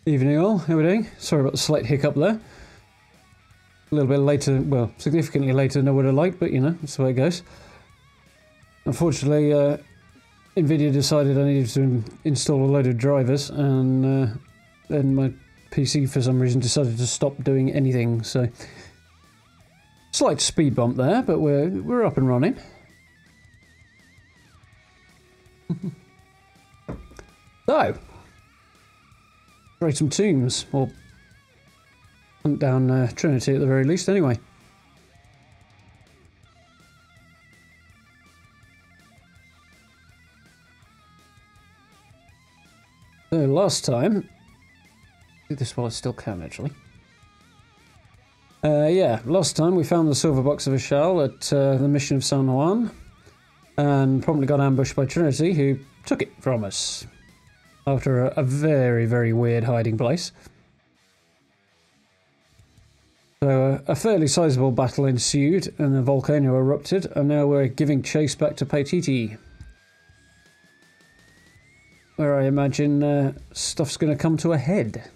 Evening all, how are we doing? Sorry about the slight hiccup there. A little bit later, well, significantly later than I would have liked, but you know, that's the way it goes. Unfortunately, NVIDIA decided I needed to install a load of drivers, and then my PC for some reason decided to stop doing anything, so... Slight speed bump there, but we're up and running. So... Raid some tombs, or hunt down Trinity at the very least, anyway. So last time, do this while I still can actually. Yeah, last time we found the silver box of a shell at the mission of San Juan, and promptly got ambushed by Trinity, who took it from us. After a very, very weird hiding place. So a fairly sizable battle ensued and the volcano erupted, and now we're giving chase back to Paititi. Where I imagine stuff's going to come to a head.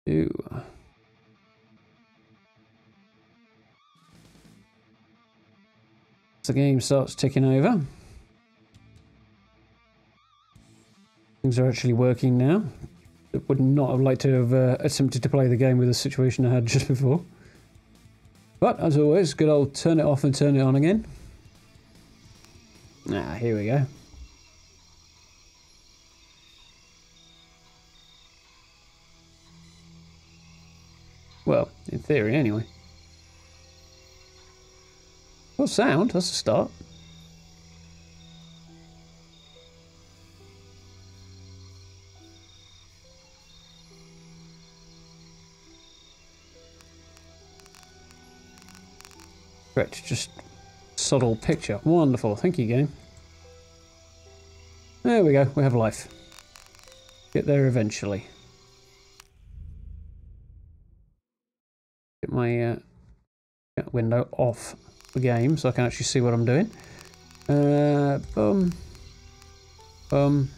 Ooh. The game starts ticking over. Things are actually working now. I would not have liked to have attempted to play the game with the situation I had just before. But, as always, good old turn it off and turn it on again. Ah, here we go. Well, in theory anyway. Well, sound, that's a start. Correct, just subtle picture. Wonderful, thank you, game. There we go, we have life. Get there eventually. Get my window off the game so I can actually see what I'm doing. Boom. Boom.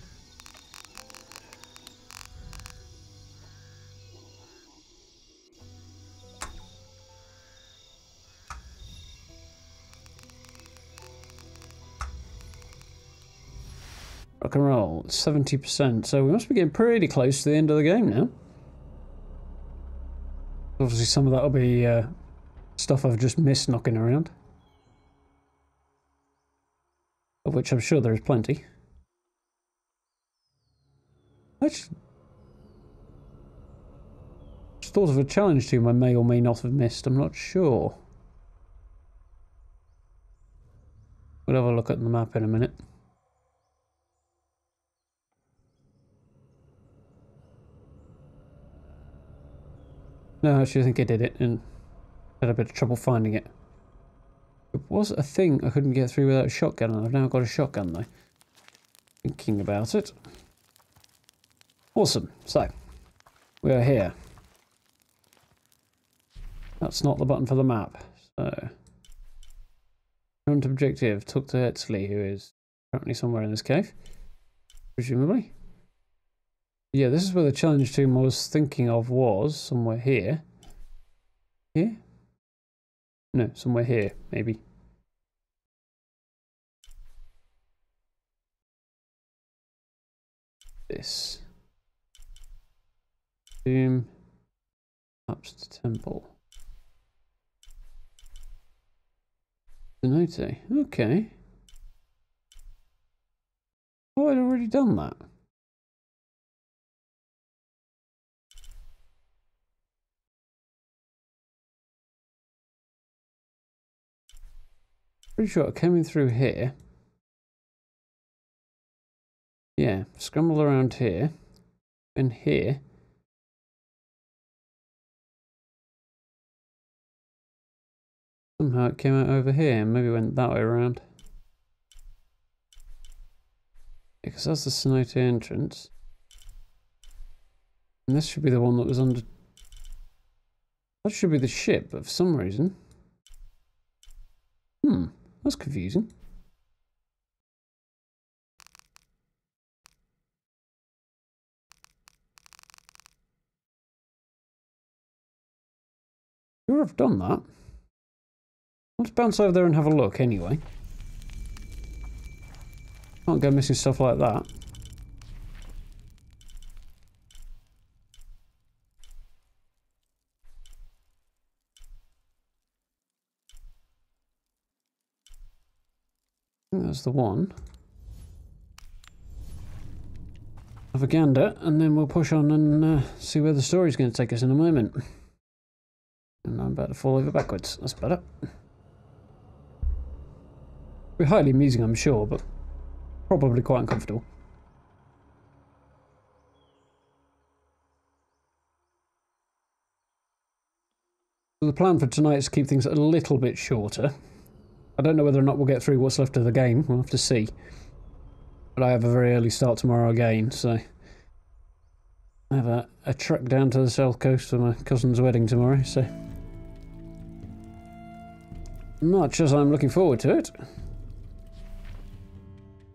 Rock and roll, 70%. So we must be getting pretty close to the end of the game now. Obviously some of that will be stuff I've just missed knocking around. Of which I'm sure there is plenty. I just thought of a challenge tomb I may or may not have missed, I'm not sure. We'll have a look at the map in a minute. No, actually I think I did it and had a bit of trouble finding it. It was a thing I couldn't get through without a shotgun, and I've now got a shotgun though. Thinking about it. Awesome. So, we are here. That's not the button for the map. So, current objective, talk to Hetzley, who is currently somewhere in this cave. Presumably. Yeah, this is where the challenge tomb I was thinking of was. Somewhere here. Here? No, somewhere here, maybe. This. Tomb. Maps to temple. Cenote. Okay. Oh, I'd already done that. Pretty sure I came in through here. Yeah, scrambled around here. And here. Somehow it came out over here and maybe went that way around. Because that's the Cenote entrance. And this should be the one that was under... That should be the ship, but for some reason... That's confusing. Sure, I've done that. Let's bounce over there and have a look anyway. Can't go missing stuff like that. I think that's the one. Have a gander, and then we'll push on and see where the story's going to take us in a moment. And I'm about to fall over backwards. That's better. We're highly amusing, I'm sure, but probably quite uncomfortable. So the plan for tonight is to keep things a little bit shorter. I don't know whether or not we'll get through what's left of the game. We'll have to see. But I have a very early start tomorrow again, so I have a trek down to the south coast for my cousin's wedding tomorrow, so much as I'm looking forward to it,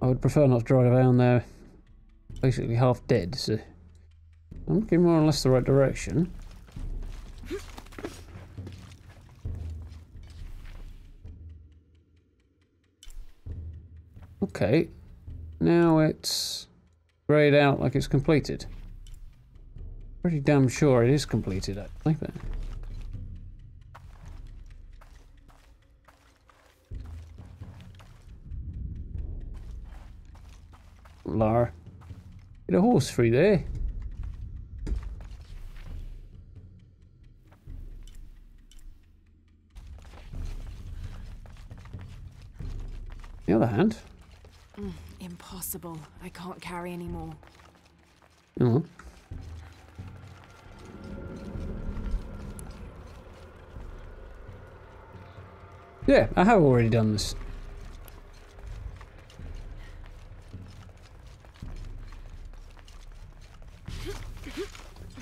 I would prefer not to drive down there basically half dead, so I'm looking more or less the right direction. Okay, now it's greyed out like it's completed. Pretty damn sure it is completed actually, but Lara, get a horse through there. On the other hand, impossible. I can't carry anymore. Oh. Yeah, I have already done this.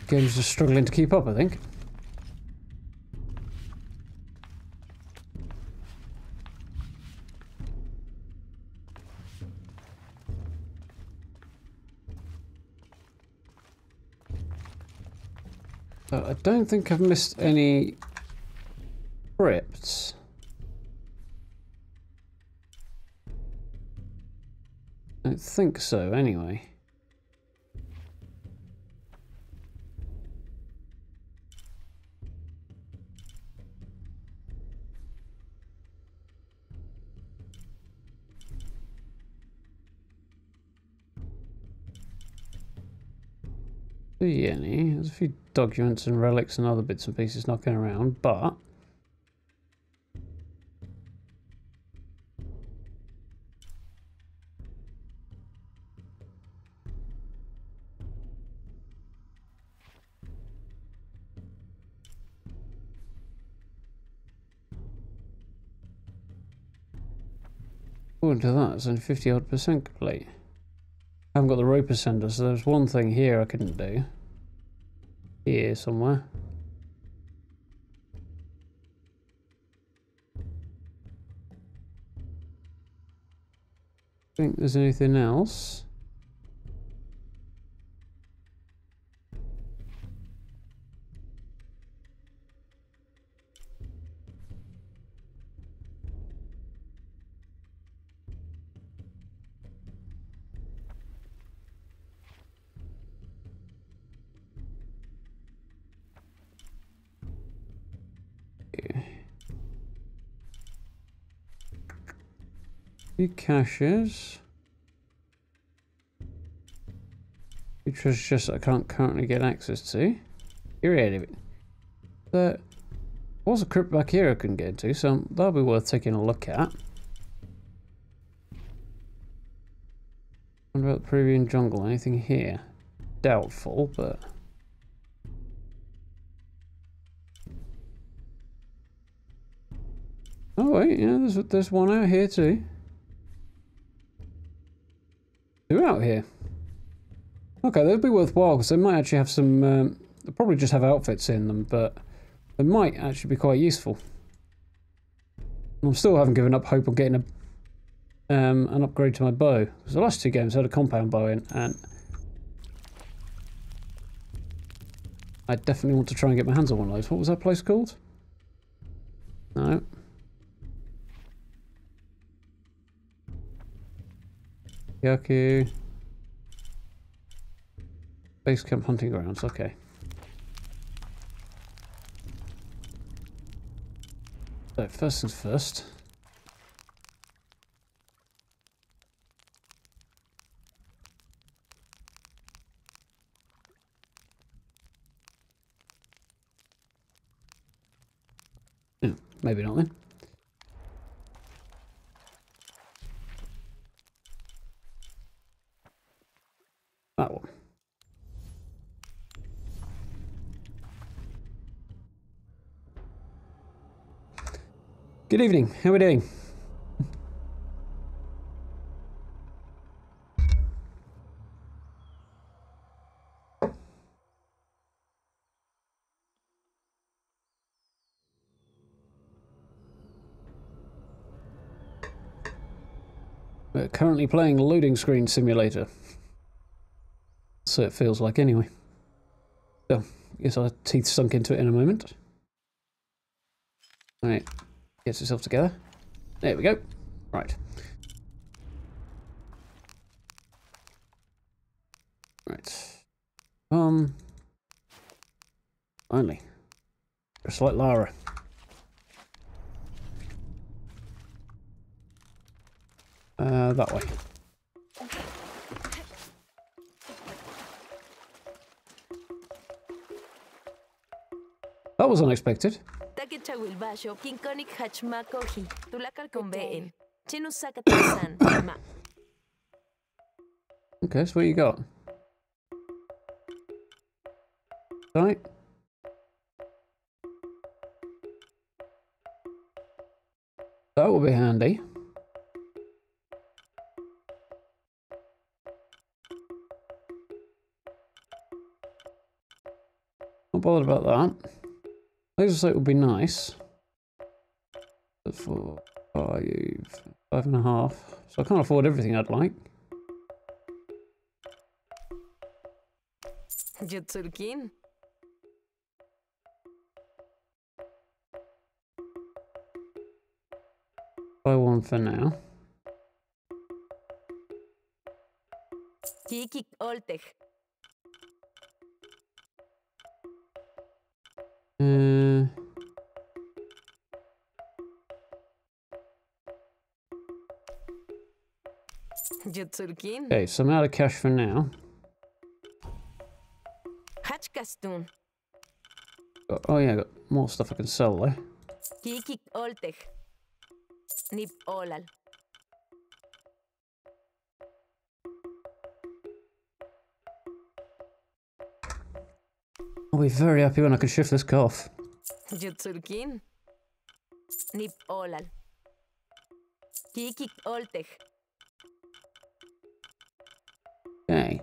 Game's just struggling to keep up, I think. I don't think I've missed any crypts. I don't think so, anyway. See any? There's a few documents and relics and other bits and pieces knocking around, but according to that, it's only 50-odd% complete. I haven't got the rope ascender, so there's one thing here I couldn't do. Here somewhere. Think there's anything else? Few caches. Few treasure chests that I can't currently get access to. Irritating. There was a crypt back here I couldn't get into, so that'll be worth taking a look at. What about the Peruvian jungle? Anything here? Doubtful, but oh wait, yeah, there's one out here too. Two out here. Okay, that'd be worthwhile because they might actually have some. They'll probably just have outfits in them, but they might actually be quite useful. I'm still haven't given up hope on getting an upgrade to my bow. Because the last two games I had a compound bow in, and I definitely want to try and get my hands on one of those. What was that place called? No. Yaku. Base camp hunting grounds, okay. So first things first. Maybe not then. That one. Good evening, how are we doing? We're currently playing Loading Screen Simulator. So it feels like anyway. So, I guess our teeth sunk into it in a moment. Alright, gets itself together. There we go. Right. Right. Finally. Just like Lara. That way. That was unexpected. Okay, so what you got? Right. That will be handy. Not bothered about that. Laser sight would be nice. 4, 5, 5.5. So I can't afford everything I'd like. Jutsurkin. Buy one for now. Kikik oltech. Jutsurkin. Okay, so I'm out of cash for now. Hachkastun. Oh yeah, I got more stuff I can sell there. Kikik oltech. Nip olal. I'll be very happy when I can shift this cough. Jutsurkin. Nip olal. Kikik oltech. Okay.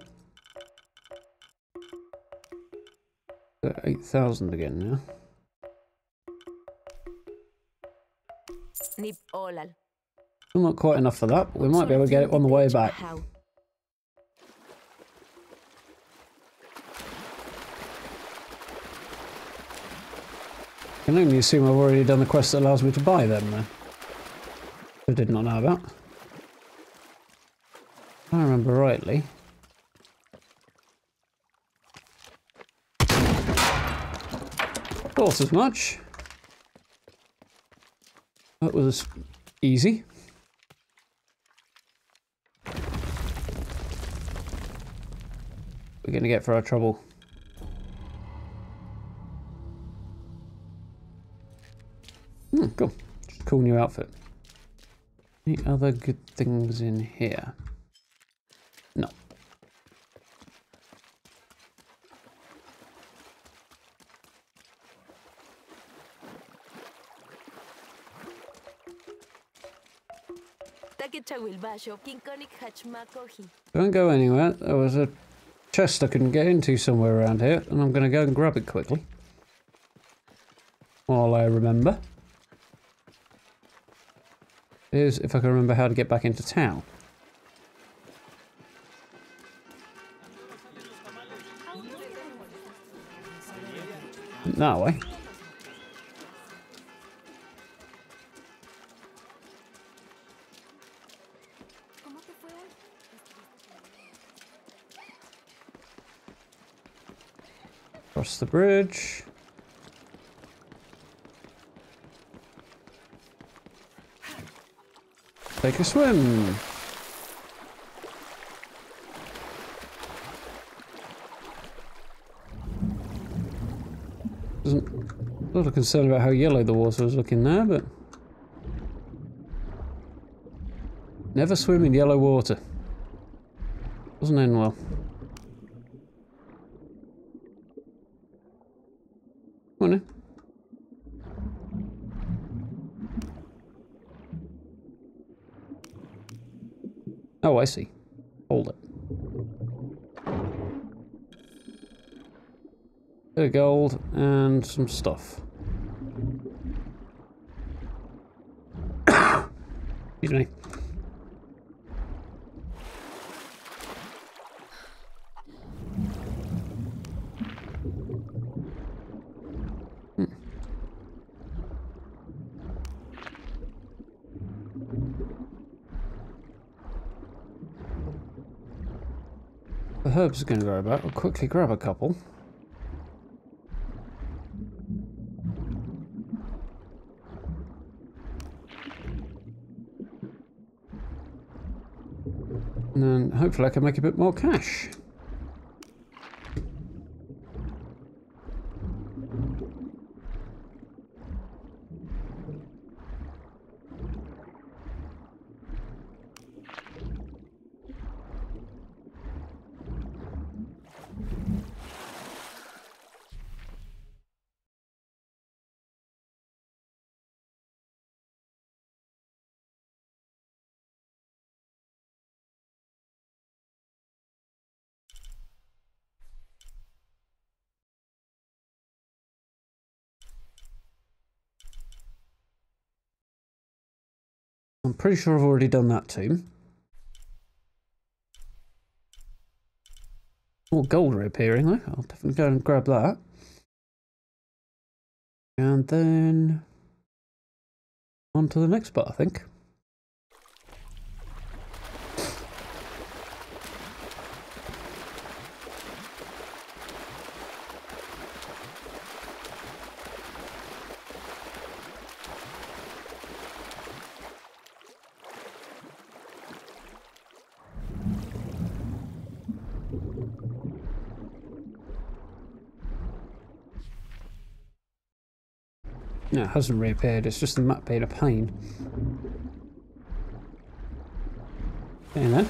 8,000 again now. Nip olal. Still not quite enough for that, but we might be able to get it on the way back. I can only assume I've already done the quest that allows me to buy them then. I did not know about. If I remember rightly. Thought as much. That was easy. We're gonna get for our trouble. Cool. Just a cool new outfit. Any other good things in here? No. Don't go anywhere. There was a chest I couldn't get into somewhere around here, and I'm going to go and grab it quickly. While I remember. is if I can remember how to get back into town. That way. Cross the bridge. Take a swim. Wasn't a lot of concern about how yellow the water was looking there, but never swim in yellow water. Doesn't end well. Come on in. Oh, I see. Hold it. Bit of gold and some stuff. Excuse me. The herbs are going to grow about. I'll quickly grab a couple. And then hopefully I can make a bit more cash. I'm pretty sure I've already done that too. More gold reappearing though. I'll definitely go and grab that. And then on to the next spot, I think. No, it hasn't reappeared, it's just the map being a pain. Getting there.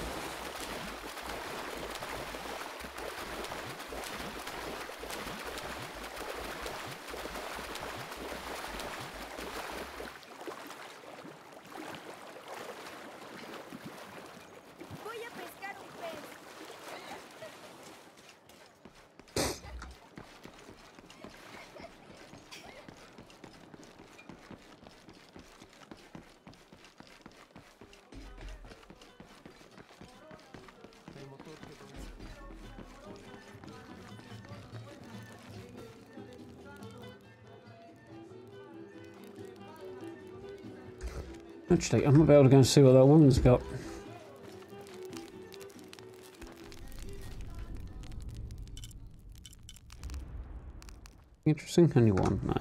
Actually, I might be able to go and see what that woman's got. Interesting. Only one, no.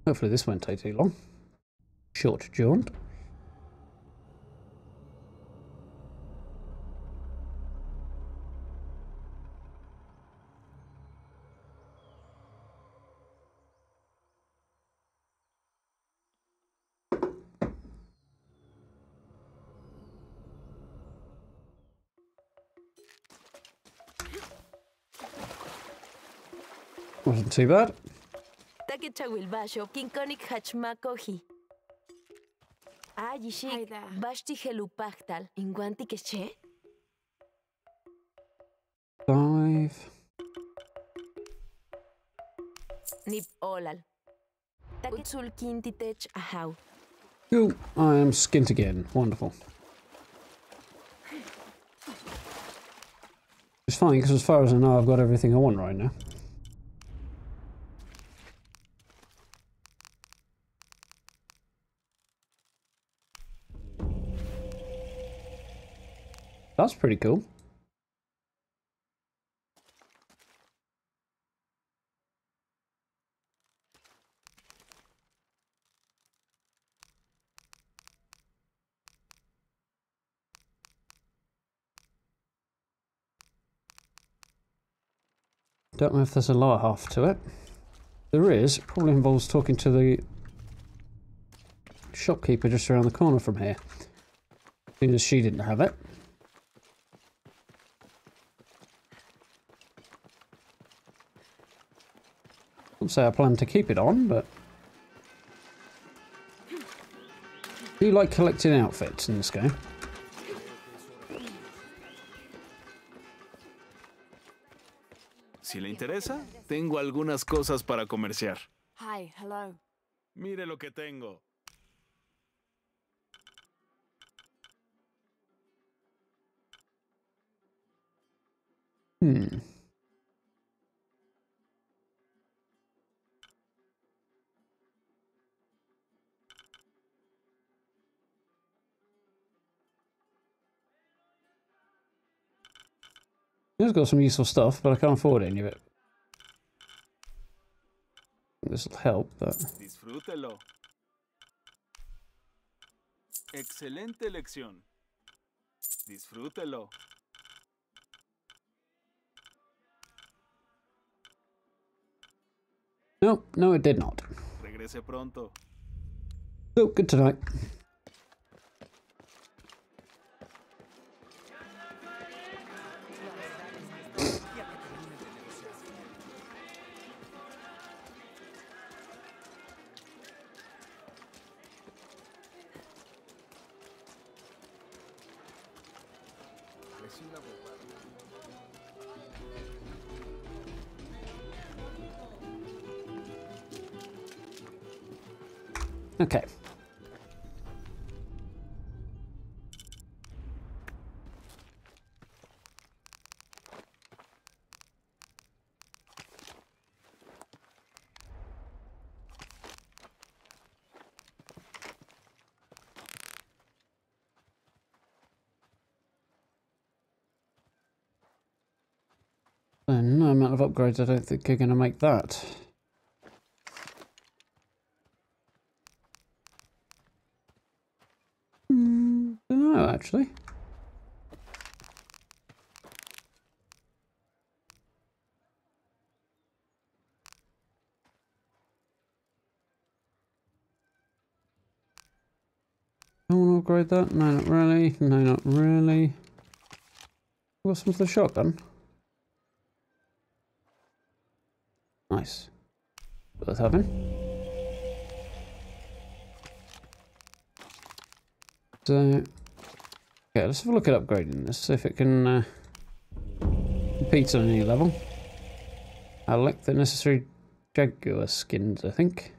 Hopefully this won't take too long. Short jaunt. Wasn't too bad. Takechawilbasho, Kinkonik Hachmakohi. Hi Ayishik, there. Bashti Helupachtal, Inguanti Keche? 5. Nip olal. Utsul kintitech ahaw. Cool. I am skint again. Wonderful. It's fine because as far as I know, I've got everything I want right now. That's pretty cool. Don't know if there's a lower half to it. There is. It probably involves talking to the shopkeeper just around the corner from here. Seeing as she didn't have it. I wouldn't say I plan to keep it on, but I do like collecting outfits in this game. Si le interesa, tengo algunas cosas para comerciar. Hi, hello. Mire lo que tengo. It's got some useful stuff, but I can't afford any of it. This will help, but... Disfrútelo. Excelente elección. Disfrútelo. No, no it did not. Regrese pronto. Oh, good tonight. Okay. So no amount of upgrades, I don't think are going to make that. Don't know, actually. I want to upgrade that? No, not really. No, not really. What's some for the shotgun? Nice. Worth having. So, okay, let's have a look at upgrading this, see if it can compete on any level. I like the necessary Jaguar skins, I think.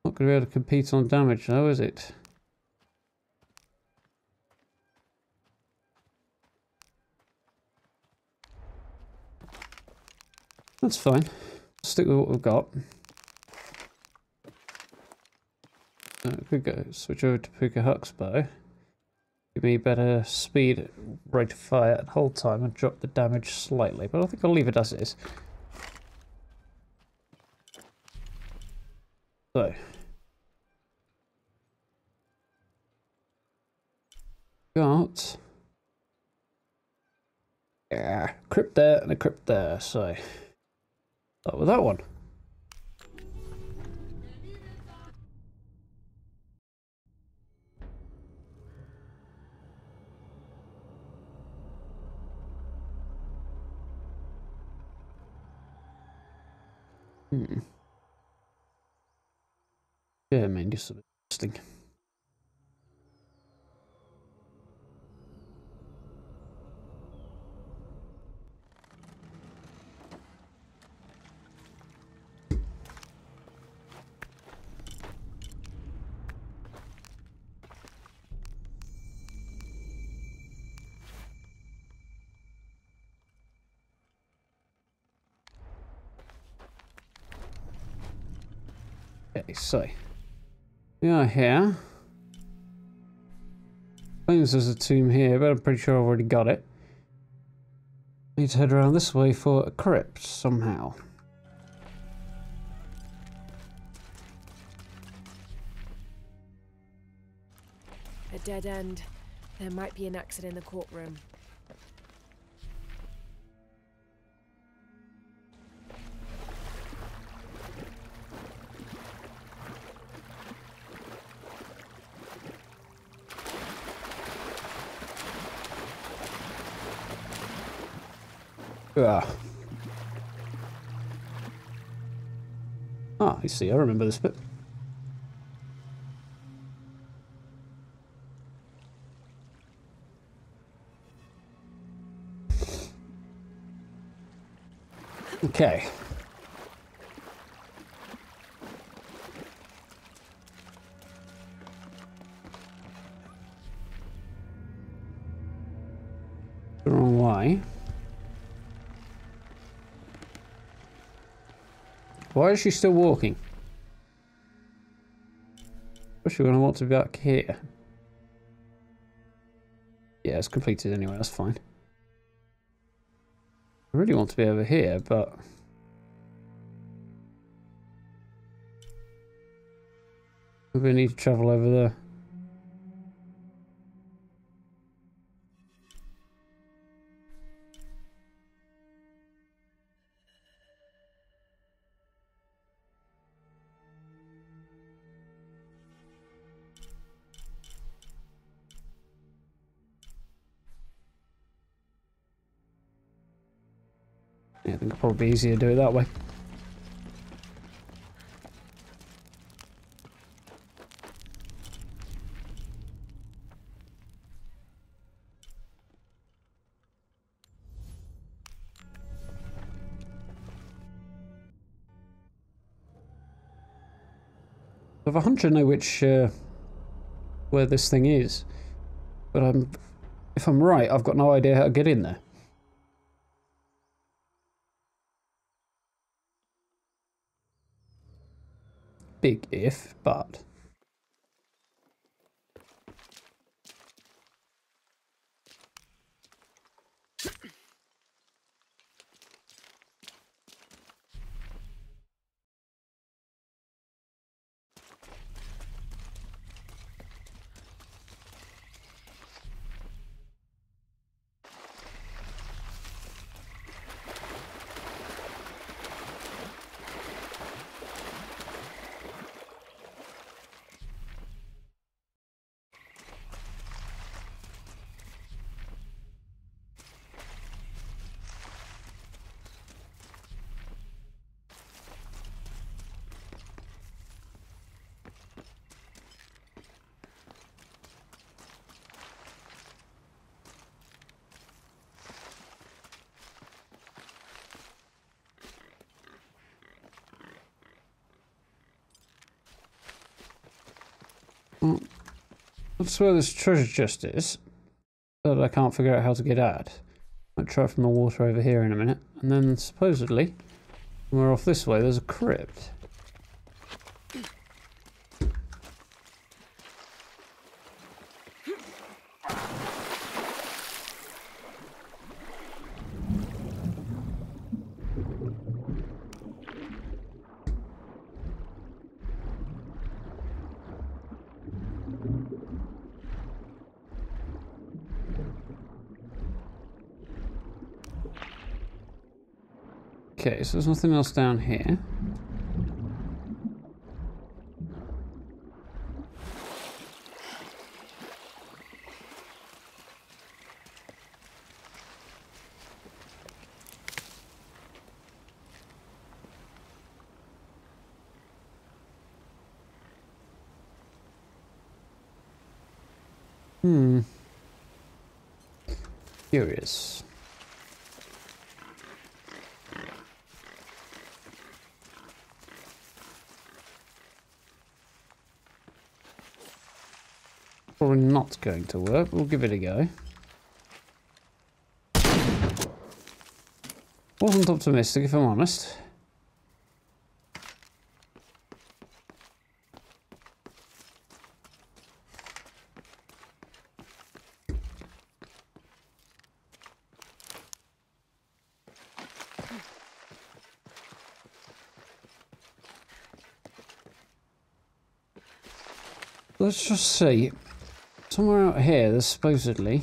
Not going to be able to compete on damage though, is it? That's fine. Stick with what we've got. Could go switch over to Puka Huck's bow. Give me better speed, rate of fire at hold time, and drop the damage slightly. But I think I'll leave it as is. So. Got. Yeah, crypt there and a crypt there, so. Start with that one. Yeah, I mean, just disgusting. Okay, so we are here. Claims there's a tomb here, but I'm pretty sure I've already got it. Need to head around this way for a crypt somehow. A dead end. There might be an exit in the courtroom. Ah, you see, I remember this bit. Okay. The wrong way. Why is she still walking? Especially when I want to be back here. Yeah, it's completed anyway, that's fine. I really want to be over here, but... maybe I need to travel over there. Yeah, I think it'll probably be easier to do it that way. I have a hunch I know which where this thing is, but if I'm right, I've got no idea how to get in there. Big if, but... Well, that's where this treasure chest is, that I can't figure out how to get at. Might try from the water over here in a minute, and then supposedly, when we're off this way, there's a crypt. Okay, so there's nothing else down here. Curious. Probably not going to work. We'll give it a go. Wasn't optimistic, if I'm honest. Let's just see. Somewhere out here, there's supposedly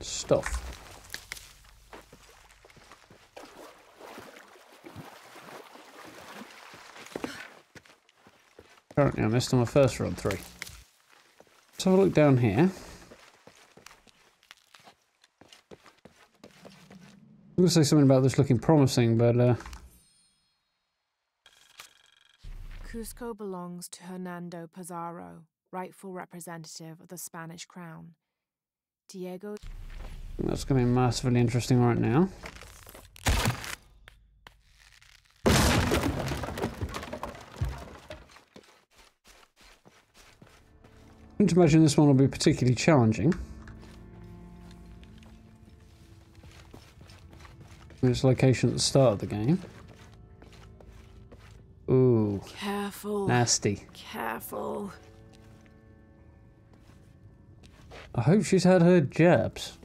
stuff. Apparently I missed on my first run through. Let's have a look down here. I'm going to say something about this looking promising, but Cusco belongs to Hernando Pizarro, rightful representative of the Spanish crown. Diego... That's going to be massively interesting right now. I don't imagine this one will be particularly challenging. Its location at the start of the game. Ooh. Careful. Nasty. Careful. I hope she's had her jabs.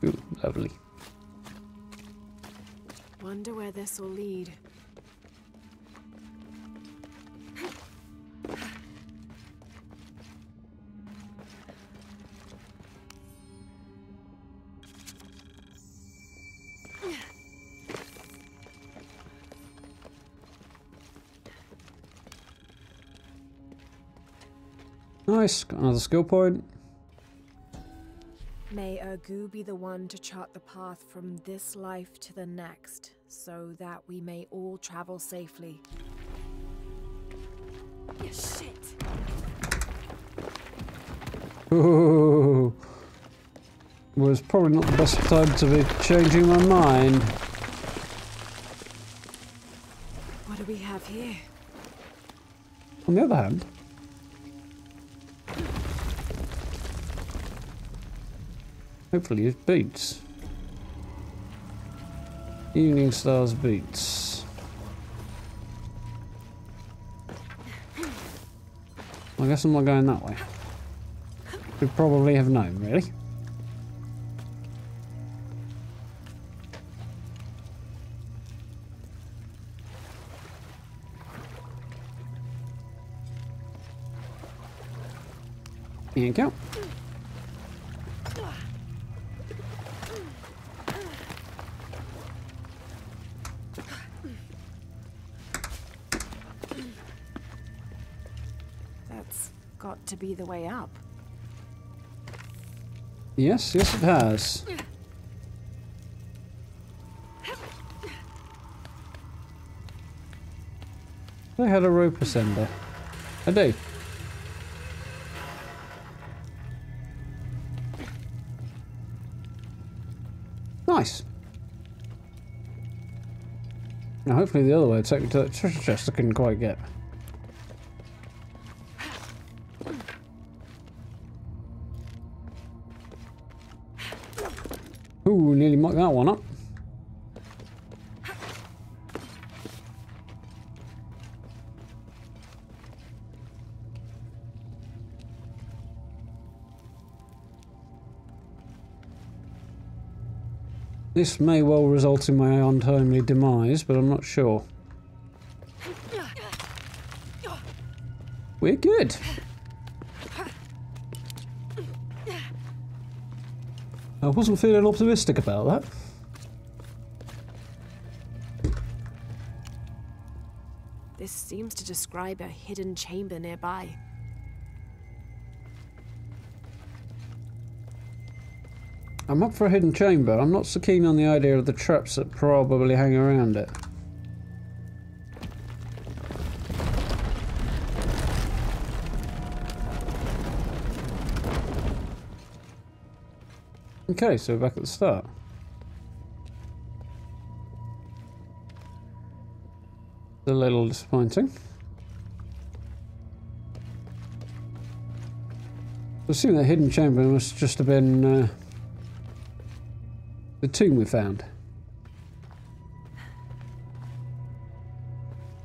Ooh, lovely. Wonder where this will lead. Nice, got another skill point. May Ergu be the one to chart the path from this life to the next, so that we may all travel safely. Shit! Ooh. Was probably not the best time to be changing my mind. What do we have here? On the other hand, hopefully it's boots. Evening Star's boots. I guess I'm not going that way. Could probably have known, really. Here you go. That's got to be the way up. Yes, yes it has. I had a rope ascender. I do. Nice. Now hopefully the other way will take me to that treasure chest I couldn't quite get. Ooh, nearly mucked that one up. This may well result in my untimely demise, but I'm not sure. We're good. I wasn't feeling optimistic about that. This seems to describe a hidden chamber nearby. I'm up for a hidden chamber. I'm not so keen on the idea of the traps that probably hang around it. Okay, so we're back at the start. It's a little disappointing. I assume that hidden chamber must just have been the tomb we found.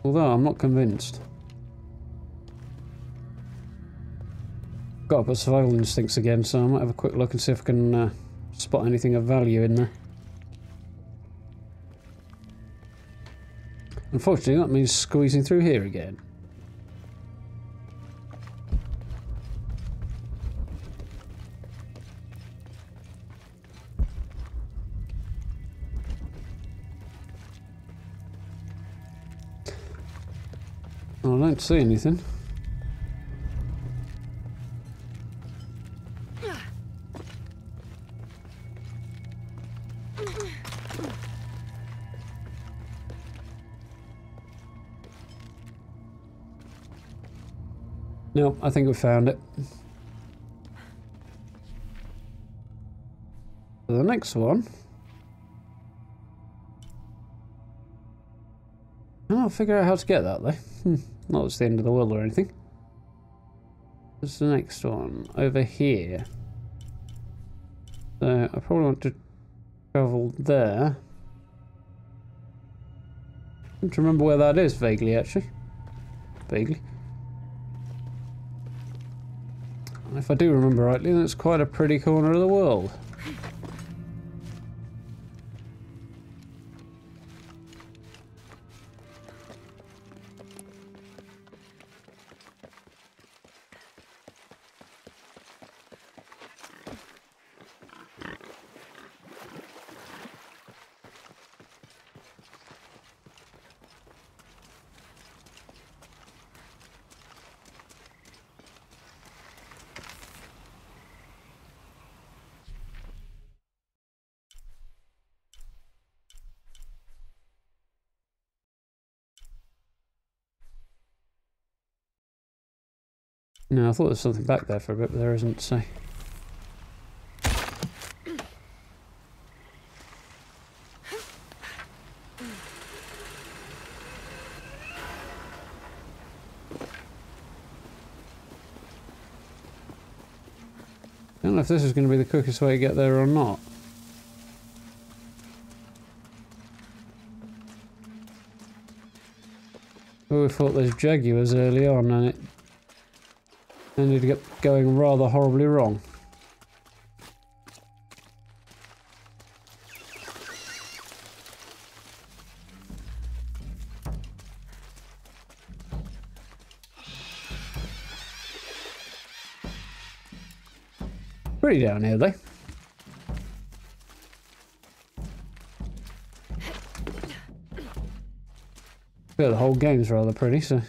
Although I'm not convinced. Got up at survival instincts again, so I might have a quick look and see if I can spot anything of value in there. Unfortunately, that means squeezing through here again. I don't see anything. No, I think we found it. For the next one. I'll figure out how to get that though. Not it's the end of the world or anything. What's the next one? Over here. So I probably want to travel there. I don't remember where that is vaguely actually. Vaguely. If I do remember rightly, then it's quite a pretty corner of the world. No, I thought there was something back there for a bit, but there isn't, so... I don't know if this is going to be the quickest way to get there or not. Oh, we fought those jaguars early on and it ended up going rather horribly wrong. Pretty down here though. Yeah, the whole game's rather pretty, so...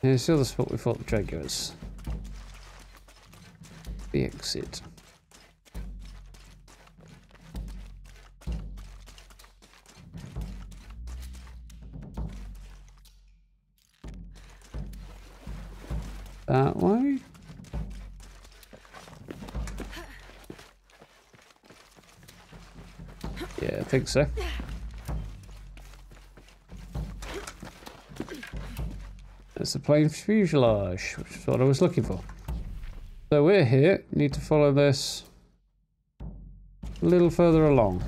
Here's the other spot we fought the jaguars. The exit. That way? Yeah, I think so. That's the plane fuselage, which is what I was looking for. So we're here, need to follow this a little further along.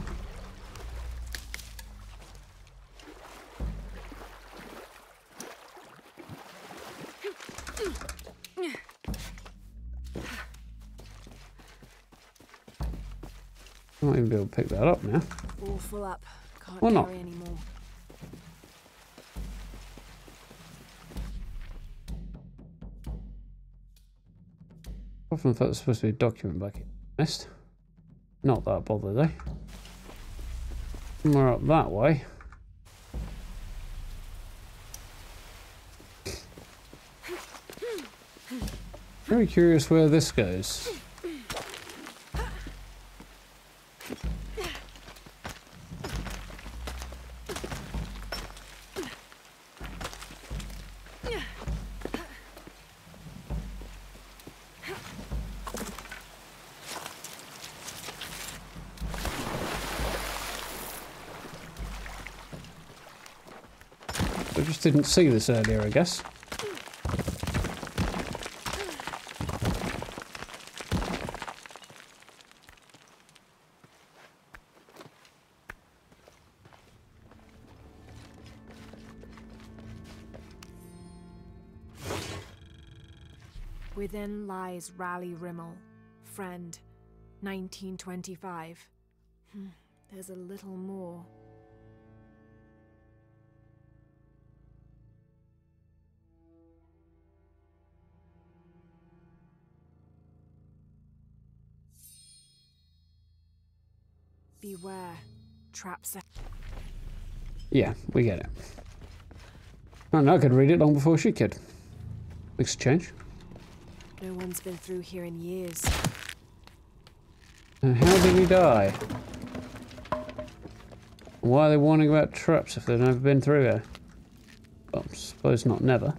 I might even be able to pick that up now. All full up. Can't Or not. carry anymore. Often thought it was supposed to be a document back here. Missed. Not that bothered though. Somewhere up that way. Very curious where this goes. just didn't see this earlier, I guess. Within lies Rally Rimmel, friend, 1925. There's a little more. Beware, traps. Yeah, we get it. And I could read it long before she could. Makes a change. No one's been through here in years. And how did he die? Why are they warning about traps if they've never been through here? Well, I suppose not never.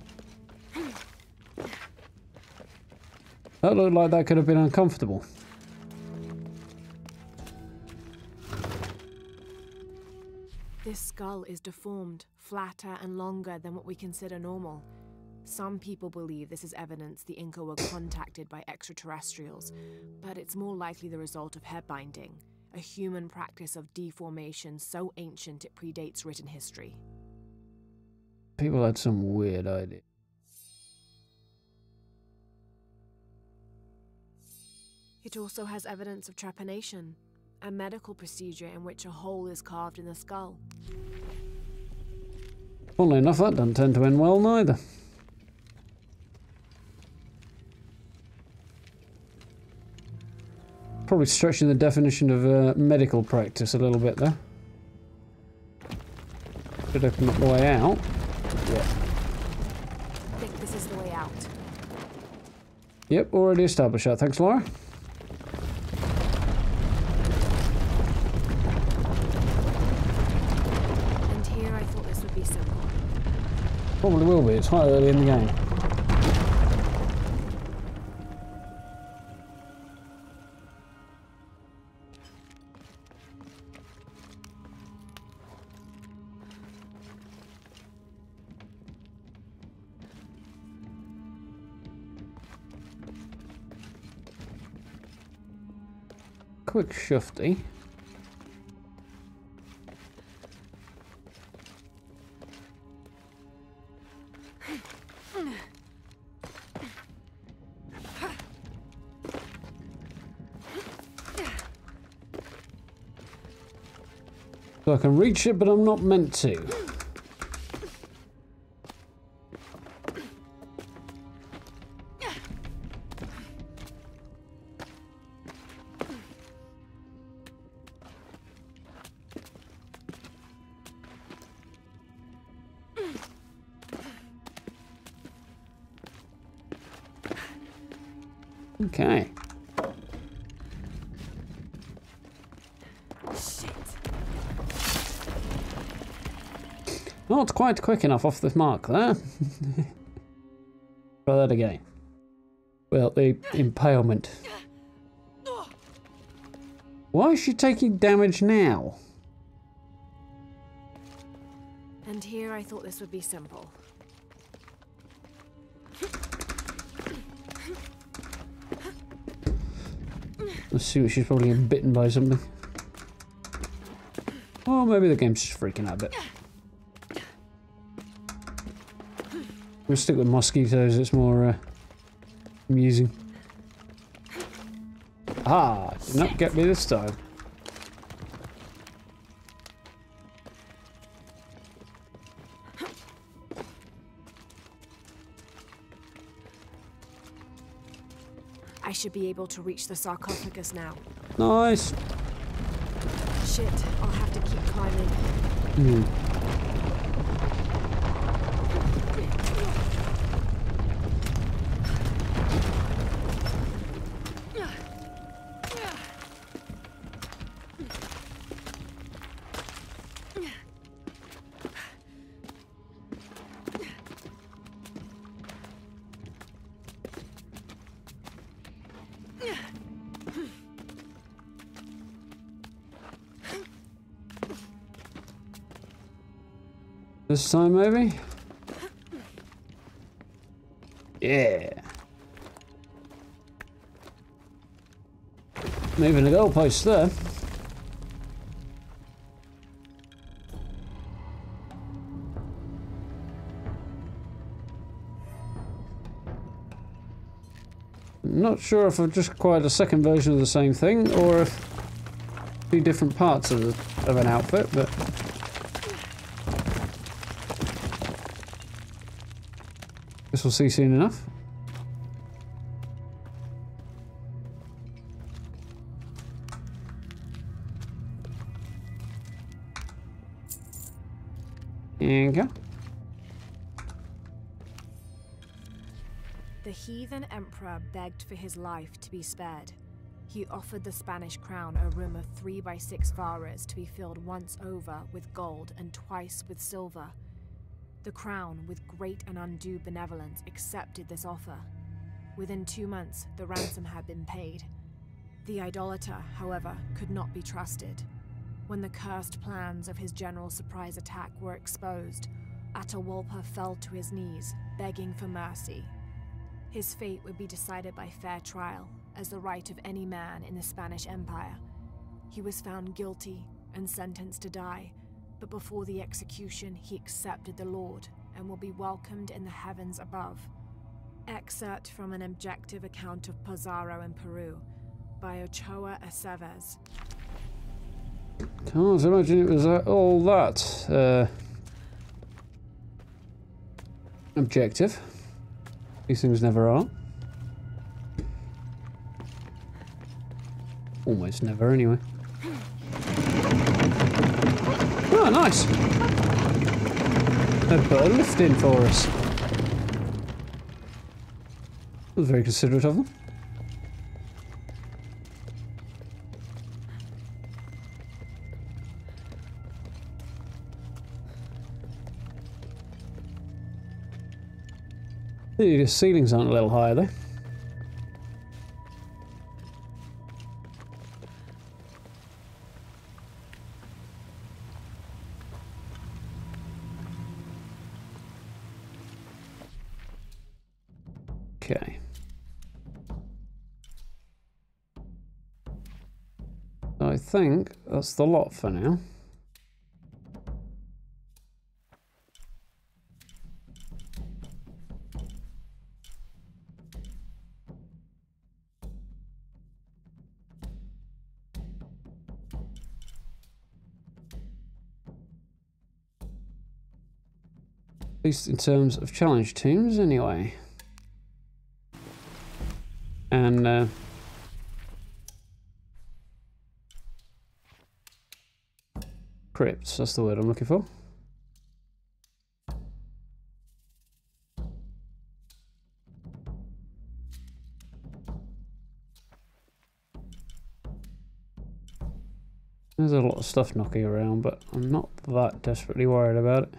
That looked like that could have been uncomfortable. This skull is deformed, flatter and longer than what we consider normal. Some people believe this is evidence the Inca were contacted by extraterrestrials, but it's more likely the result of head binding, a human practice of deformation so ancient it predates written history. People had some weird idea. It also has evidence of trepanation, a medical procedure in which a hole is carved in the skull. Funnily enough, that doesn't tend to end well neither. Probably stretching the definition of medical practice a little bit there. Should open up the way out. Yeah. I think this is the way out. Yep, already established that. Thanks, Lara. And here I thought this would be simple. Probably will be. It's quite early in the game. Quick shufty. So I can reach it, but I'm not meant to. Okay. Shit. Not quite quick enough off the mark there. Try that again. Well, the impalement. Why is she taking damage now? And here I thought this would be simple. Let's see what she's probably getting bitten by something. Or maybe the game's just freaking out a bit. We'll stick with mosquitoes, it's more amusing. Ah, did not get me this time. I should be able to reach the sarcophagus now. Nice. Shit, I'll have to keep climbing. This time maybe? Yeah. Moving the goalposts there. I'm not sure if I've just acquired a second version of the same thing or if two different parts of an outfit, but guess we'll see soon enough. And go. The heathen emperor begged for his life to be spared. He offered the Spanish crown a room of 3 by 6 varas to be filled once over with gold and twice with silver. The crown, with great and undue benevolence, accepted this offer. Within 2 months, the ransom had been paid. The idolater, however, could not be trusted. When the cursed plans of his general's surprise attack were exposed, Atahualpa fell to his knees, begging for mercy. His fate would be decided by fair trial, as the right of any man in the Spanish Empire. He was found guilty and sentenced to die, but before the execution he accepted the Lord and will be welcomed in the heavens above. Excerpt from an objective account of Pizarro in Peru by Ochoa Aceves. Can't imagine it was all that objective. These things never are. Almost never, anyway. Oh, nice! They put a lift in for us. That was very considerate of them. The ceilings aren't a little higher though. Okay. I think that's the lot for now. At least in terms of challenge teams, anyway. And crypts, that's the word I'm looking for. There's a lot of stuff knocking around, but I'm not that desperately worried about it.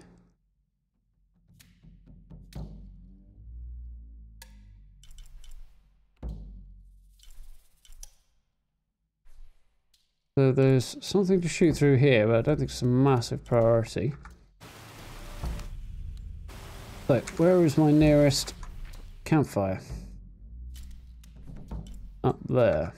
So there's something to shoot through here, but I don't think it's a massive priority. So, where is my nearest campfire? Up there.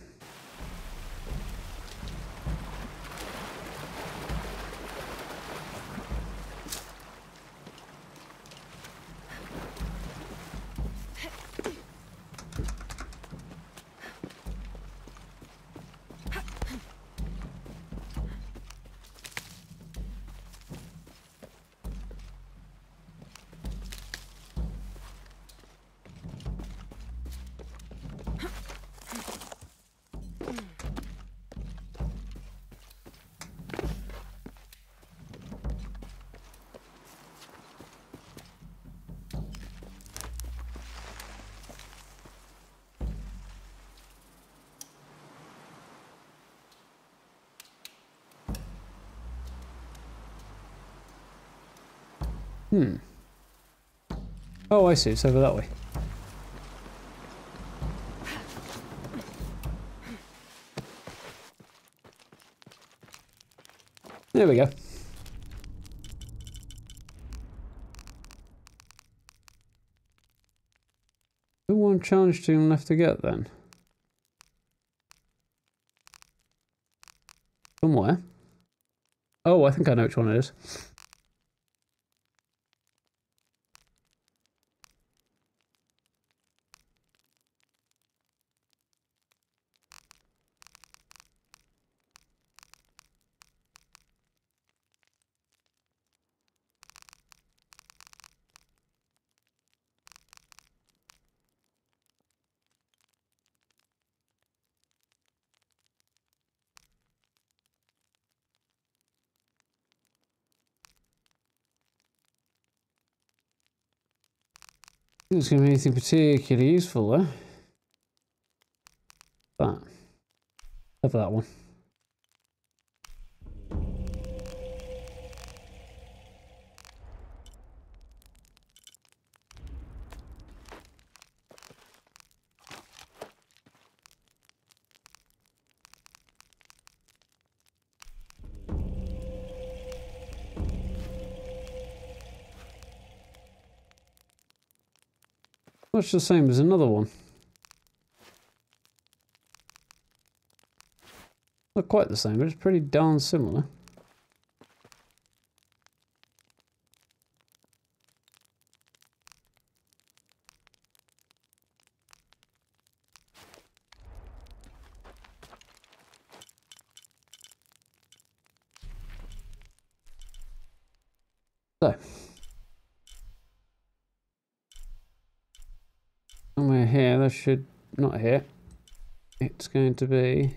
Oh, I see. It's over that way. There we go. Still one challenge team left to get then. Somewhere. Oh, I think I know which one it is. I think it's going to be anything particularly useful there. That. Have that one. Much the same as another one. Not quite the same, but it's pretty darn similar. So. Somewhere here, that should, not here, it's going to be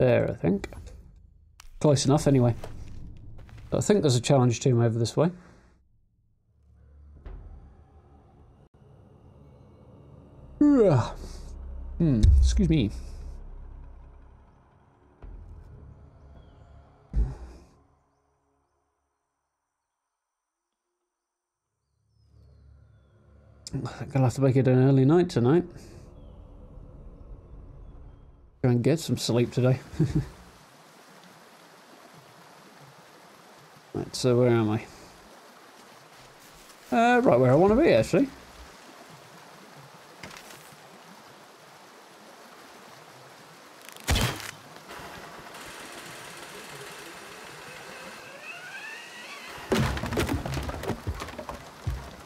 there, I think. Close enough anyway. I think there's a challenge team over this way. Excuse me. I think I'll have to make it an early night tonight. Try and get some sleep today. Right, so where am I? Right where I want to be, actually.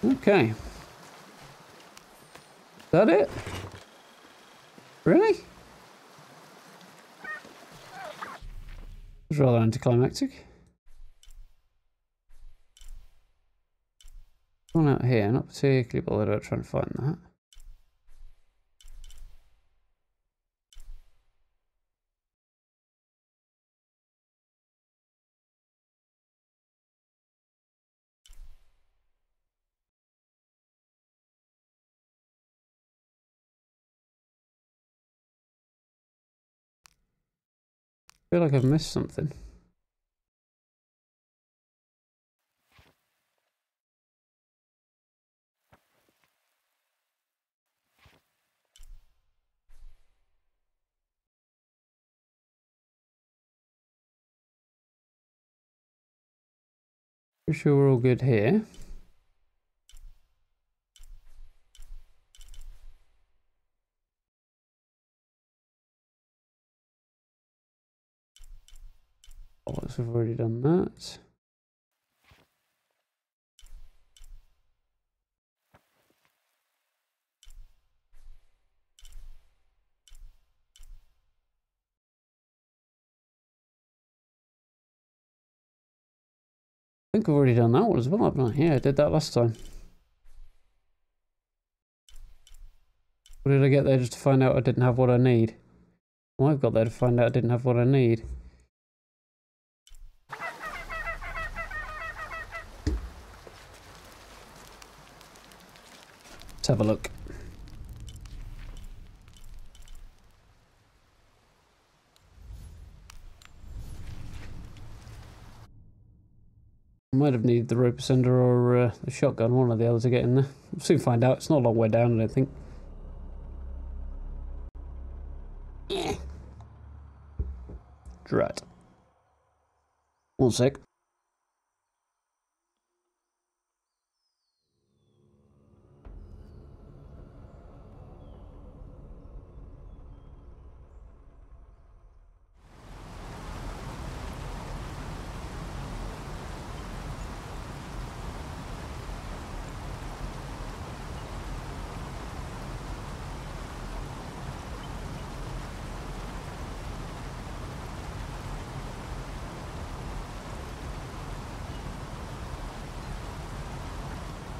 Okay. Is that it? Really? It was rather anticlimactic. One out here, not particularly bothered about trying to find that. I feel like I've missed something. Pretty sure we're all good here. Oh, we've already done that. I think I've already done that one as well, haven't I? Yeah, I did that last time. What did I get there just to find out I didn't have what I need? Well, I've got there to find out I didn't have what I need. Let's have a look. I might have needed the rope ascender or the shotgun, one or the other, to get in there. We'll soon find out. It's not a long way down, I don't think. Drat. One sec.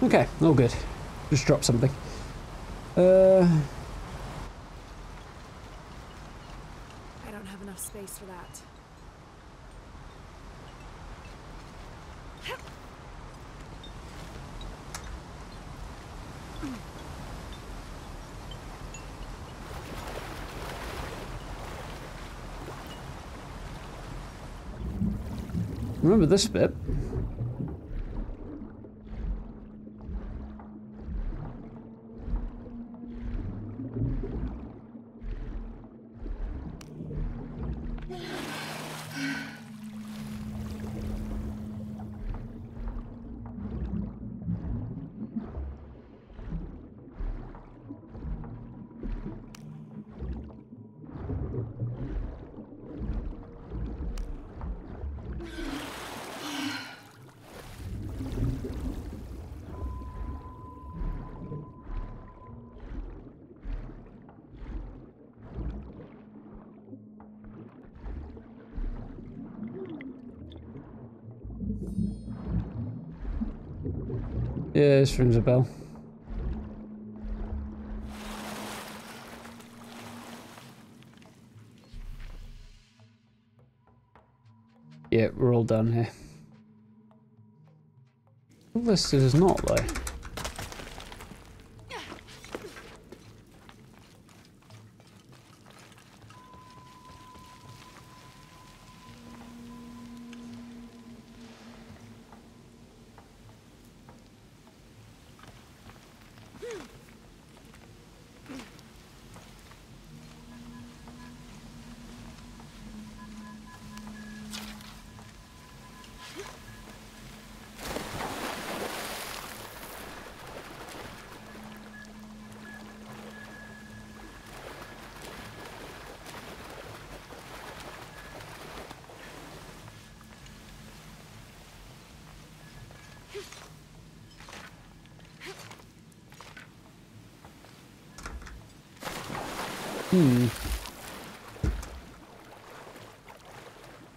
Okay, all good. Just drop something. I don't have enough space for that. Remember this bit. Yeah, this rings a bell. Yeah, we're all done here. All this is not though.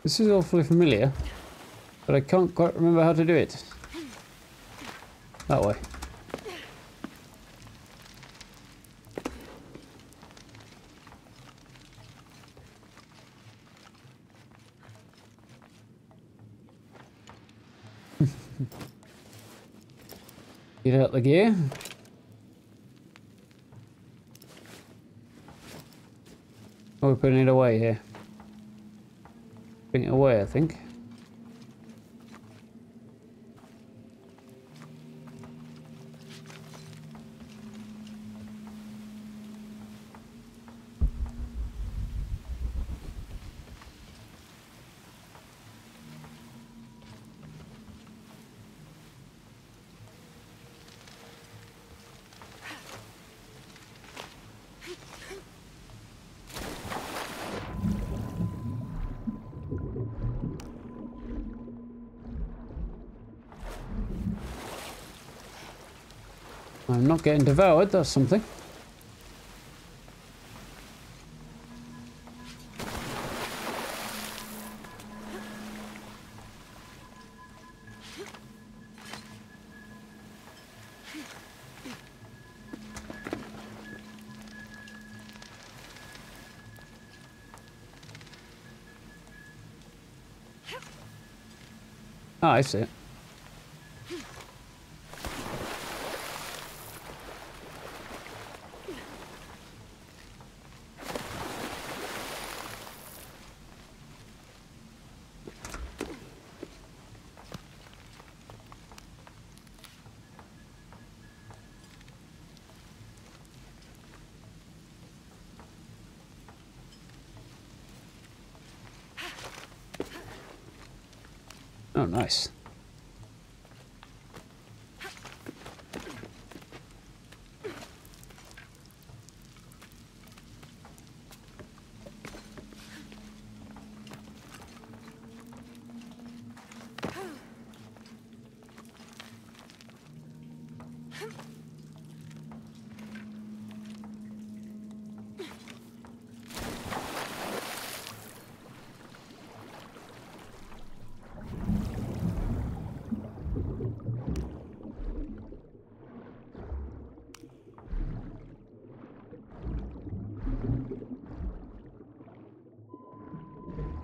This is awfully familiar, but I can't quite remember how to do it. That way. Get out the gear. Oh, we're putting it away here. Putting it away, I think. I'm not getting devoured, that's something. Ah, I see it. nice.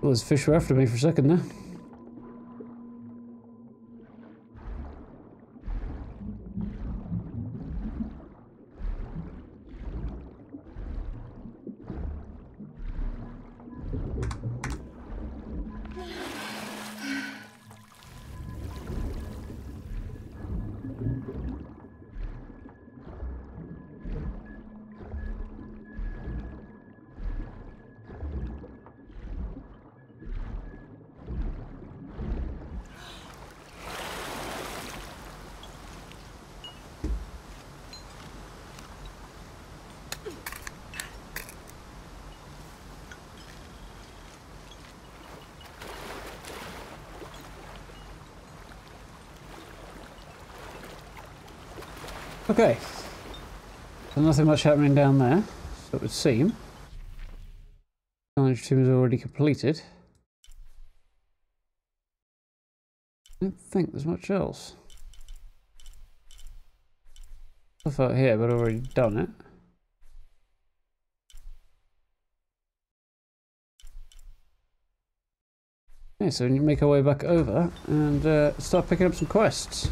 Well, those fish were after me for a second there. Okay, so nothing much happening down there, so it would seem. Challenge 2 is already completed. I don't think there's much else. Stuff out here, but I've already done it. Okay, so we need to make our way back over and start picking up some quests.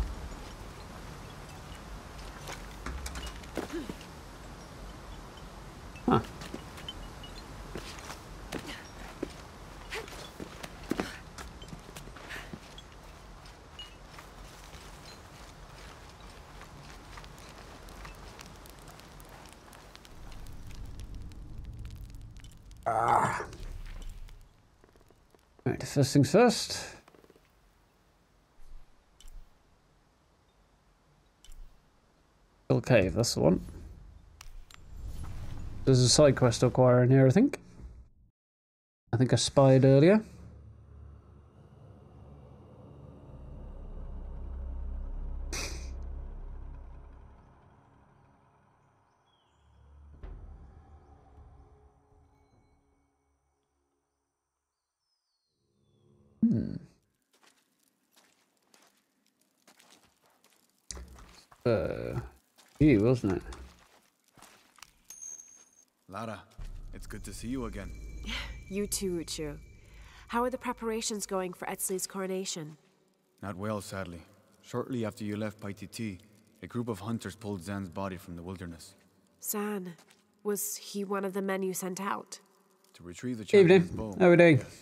Huh. Right, first things first. Hill Cave, that's the one. There's a side quest to acquire in here, I think. I think I spied earlier. You, wasn't it? Lara, it's good to see you again. You too, Uchu. How are the preparations going for Etzli's coronation? Not well, sadly. Shortly after you left Paititi, a group of hunters pulled Zan's body from the wilderness. Zan, was he one of the men you sent out? To retrieve the champion's bow. Evening. How are we doing? Yes.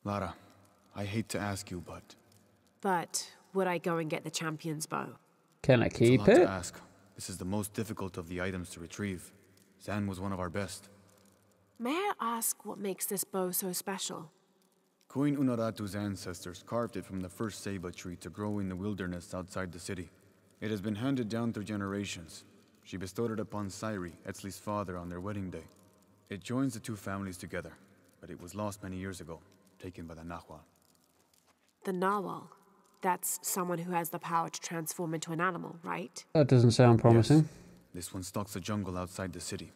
Lara, I hate to ask you, But would I go and get the champion's bow? Can I it's a keep lot it? to ask. This is the most difficult of the items to retrieve. Zan was one of our best. May I ask what makes this bow so special? Queen Unaratu's ancestors carved it from the first ceiba tree to grow in the wilderness outside the city. It has been handed down through generations. She bestowed it upon Sairi, Etzli's father, on their wedding day. It joins the two families together, but it was lost many years ago, taken by the Nahual. The Nawal. That's someone who has the power to transform into an animal, right? That doesn't sound promising. Yes. This one stalks the jungle outside the city.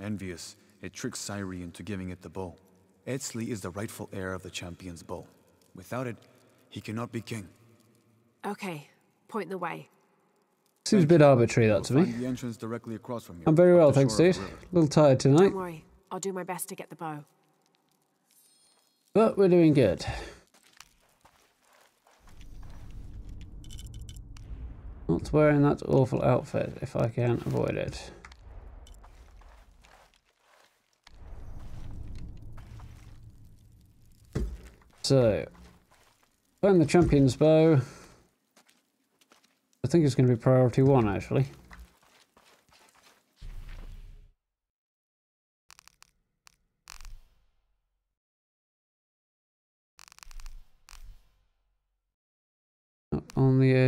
Envious, it tricks Sairi into giving it the bow. Etzli is the rightful heir of the champion's bow. Without it, he cannot be king. Okay, point the way. Seems a bit arbitrary, that to You'll me. find the entrance directly across from here. I'm very up well, the thanks, shore of dude. the river. A little tired tonight, Don't worry, I'll do my best to get the bow. but we're doing good. Not wearing that awful outfit if I can avoid it. So, find the champion's bow. I think it's going to be priority 1 actually.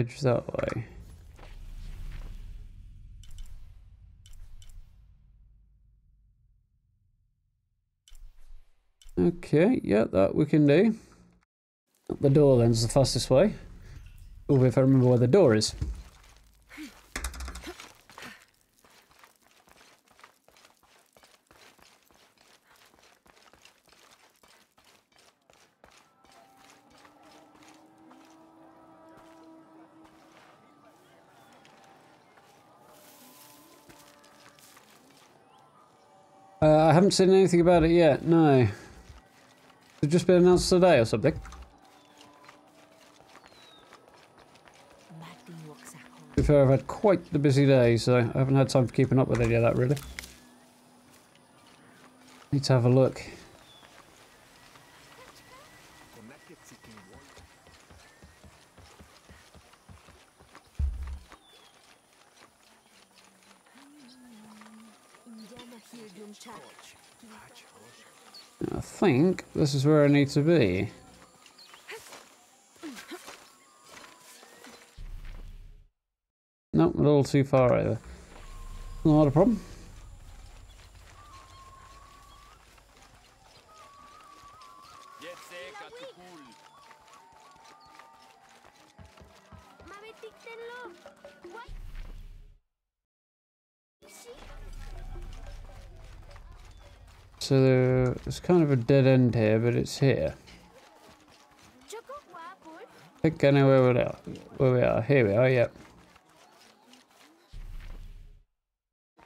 edge that way. Okay, yeah, that we can do. Up the door then's the fastest way. Oh, if I remember where the door is. I haven't seen anything about it yet, no. It's just been announced today or something. To be fair, I've had quite the busy day, so I haven't had time for keeping up with any of that, really. Need to have a look. I think this is where I need to be. Nope, a little too far over. Not a problem. So there's kind of a dead end here, but it's here. I think I know where we are. Here we are, yep.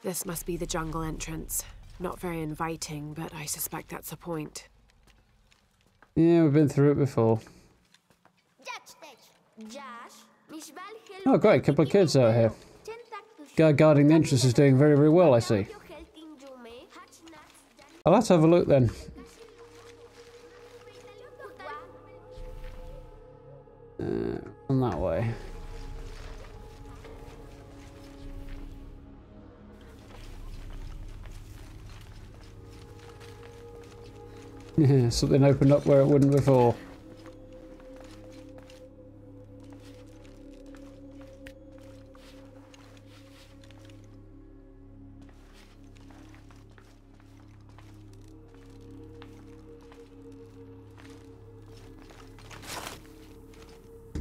This must be the jungle entrance. Not very inviting, but I suspect that's the point. Yeah, we've been through it before. Oh great, couple of kids out here. Guy guarding the entrance is doing very, very well, I see. I'll have to have a look then. On that way. Yeah, something opened up where it wouldn't before.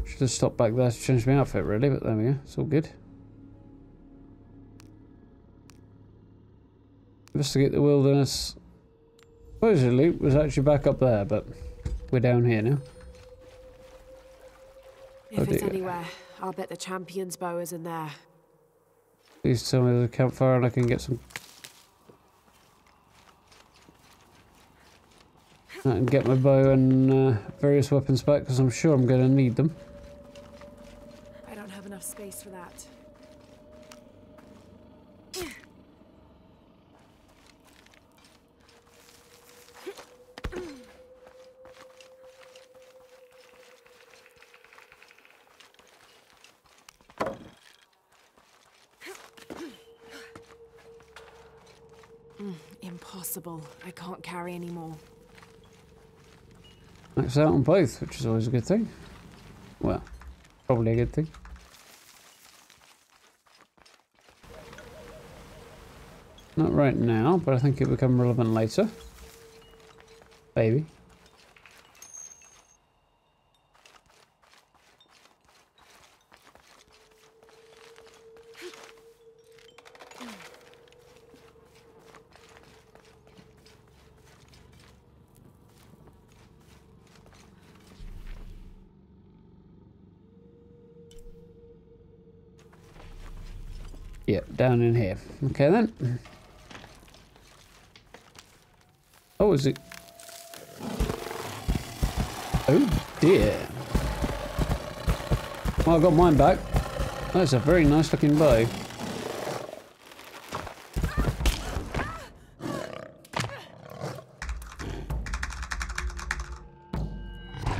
Should have stopped back there to change my outfit really, but there we go, it's all good. Investigate the wilderness. Supposedly it was actually back up there, but we're down here now. If it's anywhere, I'll bet the champion's bow is in there. Please tell me there's a campfire and I can get some... I can get my bow and various weapons back because I'm sure I'm going to need them. I don't have enough space for that. Impossible. I can't carry anymore. Max out on both, which is always a good thing. Well, probably a good thing. Not right now, but I think it will become relevant later. Maybe. Yep, down in here. Okay then. Oh, is it? Oh dear. Well, I got mine back. That's a very nice looking bow.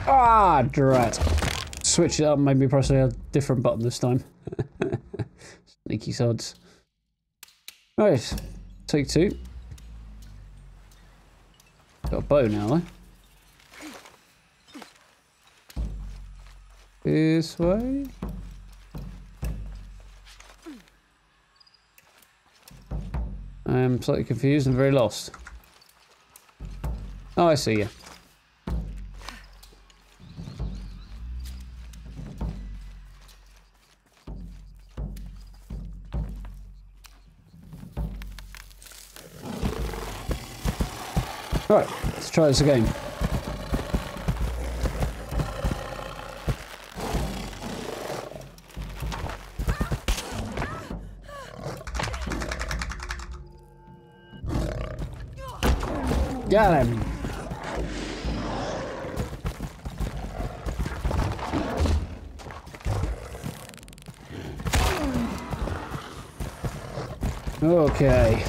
Ah, drat. Switch it up, made me press a different button this time. Sneaky sods. Right, take two. Got a bow now, though. This way. I am slightly confused and very lost. Oh, I see you. Alright, let's try this again. Got him! Okay.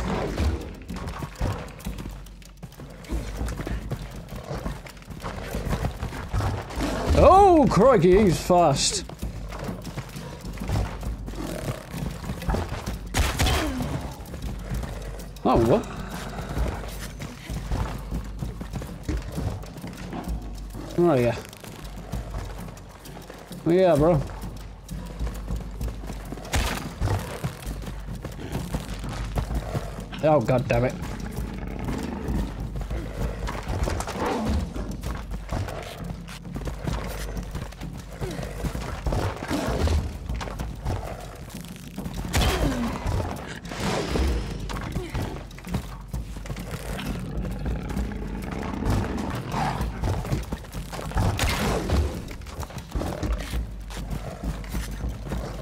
Oh, crikey, he's fast. Oh, what? Where are you? Oh, yeah, bro. Oh, god damn it.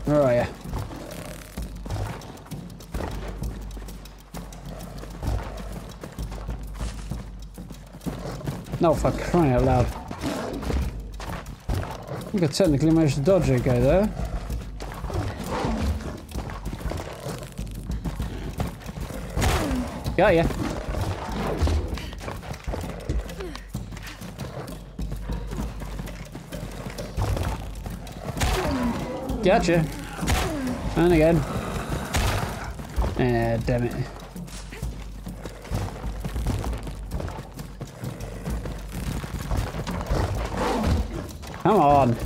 Where are you? No, for crying out loud. I think I technically managed to dodge a guy there. Got ya. Gotcha. And again. Ah, damn it. Come on.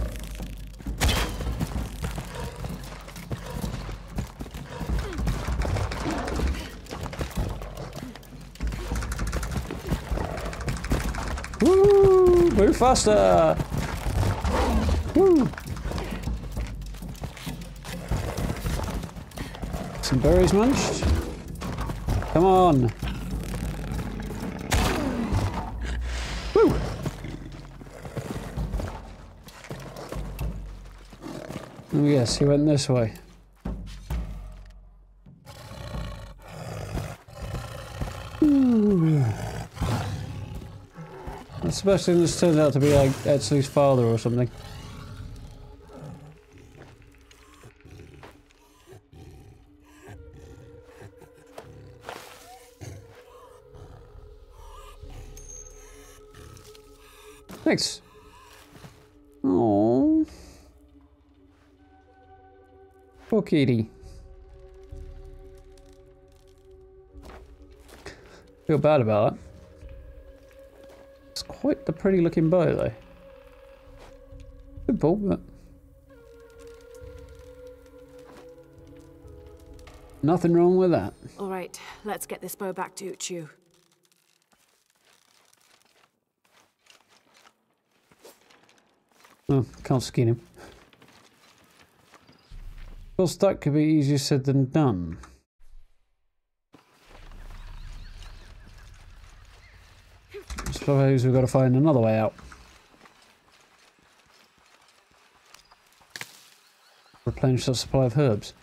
Woo! Move faster! Woo! Some berries munched? Come on! Woo! Oh yes, he went this way. Ooh. Especially when this turns out to be like Etsley's father or something. Thanks. Oh, poor kitty. Feel bad about that. It's quite the pretty looking bow though. Simple, but nothing wrong with that. All right, let's get this bow back to Uchu. Oh, can't skin him. Of course, that could be easier said than done. I suppose we've got to find another way out. Replenish that supply of herbs.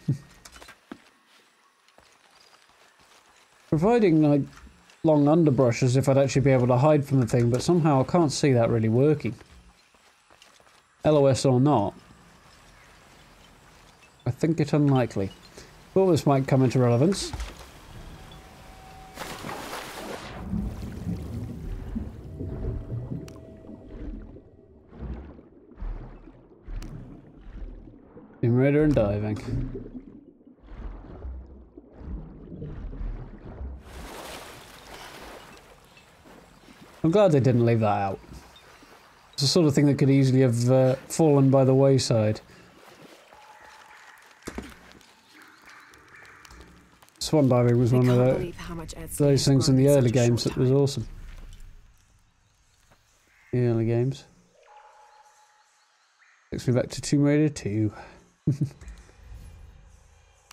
Providing like long underbrush as if I'd actually be able to hide from the thing, but somehow I can't see that really working. LOS or not, I think it unlikely. But this might come into relevance. Tomb Raider and diving. I'm glad they didn't leave that out. It's the sort of thing that could easily have fallen by the wayside. swan diving was I one of can't believe how much those things in the early games that that was awesome. The early games. Takes me back to Tomb Raider 2.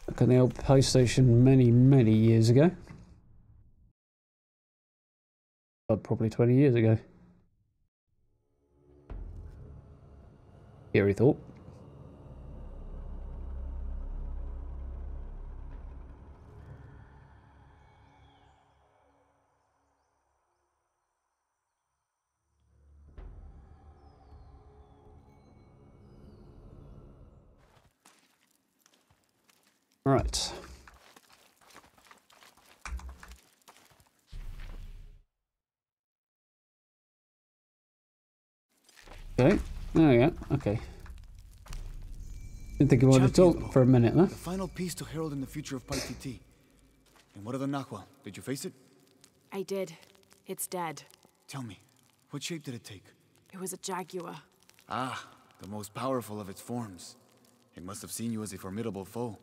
Back on the old PlayStation many years ago. Probably 20 years ago. Scary thought. Right. Okay. Oh yeah. Okay. Didn't think you wanted to talk for a minute, though. The final piece to herald in the future of Paititi. And what of the Nahual? Did you face it? I did. It's dead. Tell me, what shape did it take? It was a jaguar. Ah, the most powerful of its forms. It must have seen you as a formidable foe.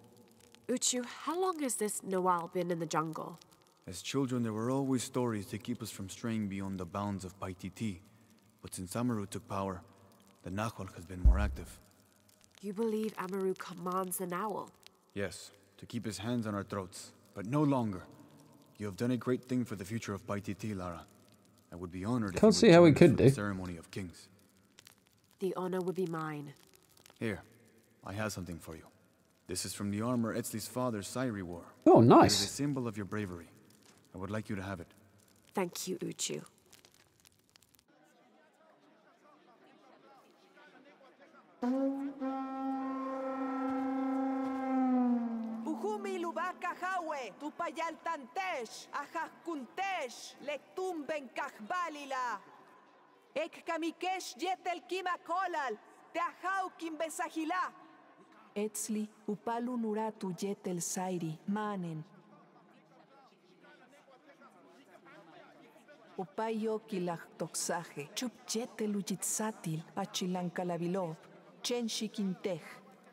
Uchu, how long has this Noal been in the jungle? As children, there were always stories to keep us from straying beyond the bounds of Paititi. But since Amaru took power, the Nahual has been more active. You believe Amaru commands the Nowl? Yes, to keep his hands on our throats, but no longer. You have done a great thing for the future of Paititi, Lara. I would be honored if Can't you see would how we join us could for the do. ceremony of kings. The honor would be mine. Here, I have something for you. This is from the armor Etzli's father, Sairi, wore. Oh, It is a nice. symbol of your bravery. I would like you to have it. Thank you, Uchu. Uhumi lubaka hawe, tupayal tantesh, ajaj kuntesh, lektumben kahbalila. Ek kamikesh yetel kima kolal, te ajau kimbesahila. Etzli, upalu nuratu yetel sairi, manen. Upayo kilach toxaje, chup yetel ujitsatil, pachilankalabilov, chen shikintej.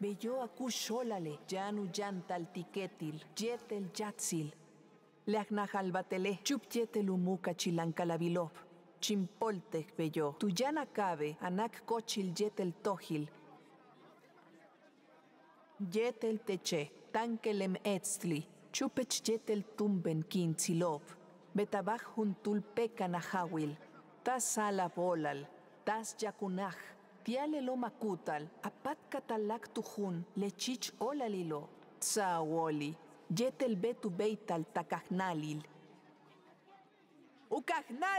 Bello akusholale, janu jantal tiketil, yetel yatsil. Leagnajalbatele, chup yetel umuka chilankalabilov. Chimpoltej bello, tuyana cabe, anak cochil yetel tohil. Yetel teche, tankelem etzli, chupech yetel tumben kintzilov. Betabaj juntul pekanahawil, tas ala bolal, tas yakunaj. Tiale lo makutal, apat katalak tujun, lechich olalilo, tsawoli, yetel betu beital takahnalil. Ukahnal